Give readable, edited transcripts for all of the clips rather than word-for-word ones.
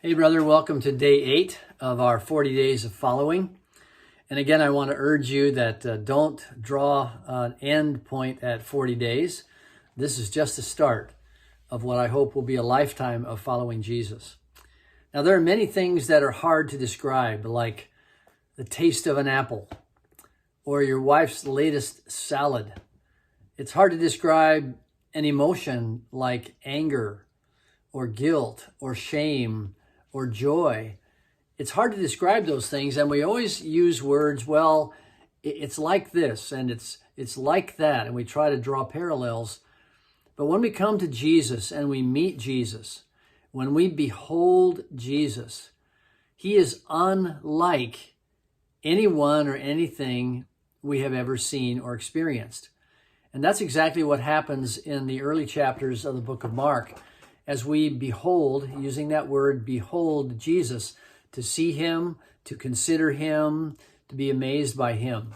Hey, brother, welcome to day 8 of our 40 days of following. And again, I want to urge you that don't draw an end point at 40 days. This is just the start of what I hope will be a lifetime of following Jesus. Now, there are many things that are hard to describe, like the taste of an apple or your wife's latest salad. It's hard to describe an emotion like anger or guilt or shame or joy. It's hard to describe those things, and we always use words, well, it's like this and it's like that, and we try to draw parallels. But when we come to Jesus and we meet Jesus, when we behold Jesus, he is unlike anyone or anything we have ever seen or experienced. And that's exactly what happens in the early chapters of the book of Mark. As we behold, using that word, behold Jesus, to see him, to consider him, to be amazed by him.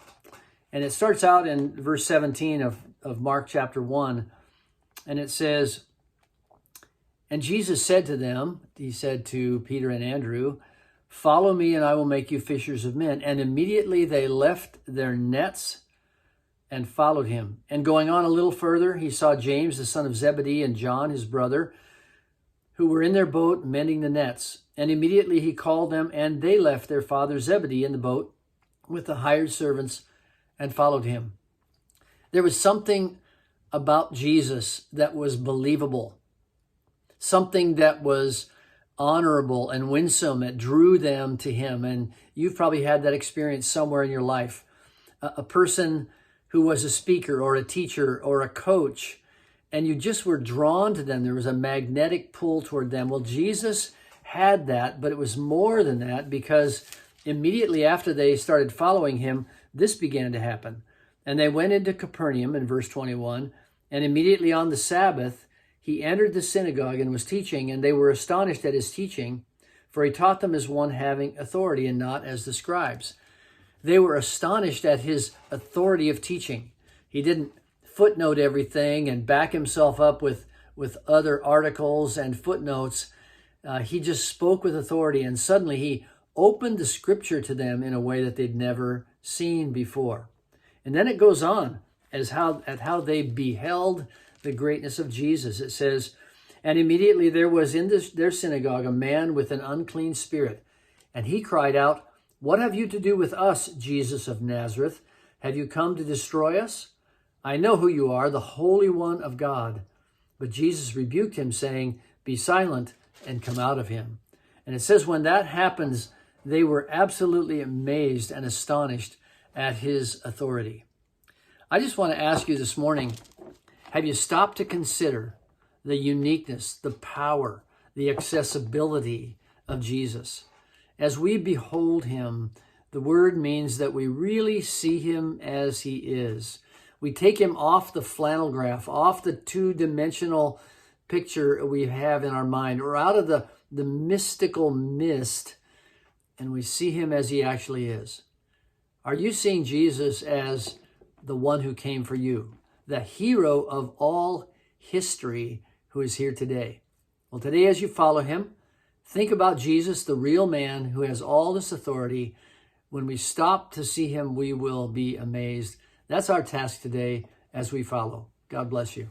And it starts out in verse 17 of Mark chapter 1, and it says, "And Jesus said to them," he said to Peter and Andrew, "Follow me and I will make you fishers of men." And immediately they left their nets and followed him. And going on a little further, he saw James, the son of Zebedee, and John, his brother, who were in their boat mending the nets. And immediately he called them, and they left their father Zebedee in the boat with the hired servants and followed him. There was something about Jesus that was believable, something that was honorable and winsome that drew them to him. And you've probably had that experience somewhere in your life. A person who was a speaker or a teacher or a coach, and you just were drawn to them. There was a magnetic pull toward them. Well, Jesus had that, but it was more than that, because immediately after they started following him, this began to happen. And they went into Capernaum in verse 21, and immediately on the Sabbath, he entered the synagogue and was teaching, and they were astonished at his teaching, for he taught them as one having authority and not as the scribes. They were astonished at his authority of teaching. He didn't footnote everything and back himself up with other articles and footnotes. He just spoke with authority, and suddenly he opened the scripture to them in a way that they'd never seen before. And then it goes on at how they beheld the greatness of Jesus. It says, "And immediately there was in their synagogue a man with an unclean spirit, and he cried out, 'What have you to do with us, Jesus of Nazareth? Have you come to destroy us? I know who you are, the Holy One of God.' But Jesus rebuked him, saying, 'Be silent and come out of him.'" And it says when that happens, they were absolutely amazed and astonished at his authority. I just want to ask you this morning, have you stopped to consider the uniqueness, the power, the accessibility of Jesus? As we behold him, the word means that we really see him as he is. We take him off the flannel graph, off the two-dimensional picture we have in our mind, or out of the mystical mist, and we see him as he actually is. Are you seeing Jesus as the one who came for you, the hero of all history who is here today? Well, today as you follow him, think about Jesus, the real man who has all this authority. When we stop to see him, we will be amazed. That's our task today as we follow. God bless you.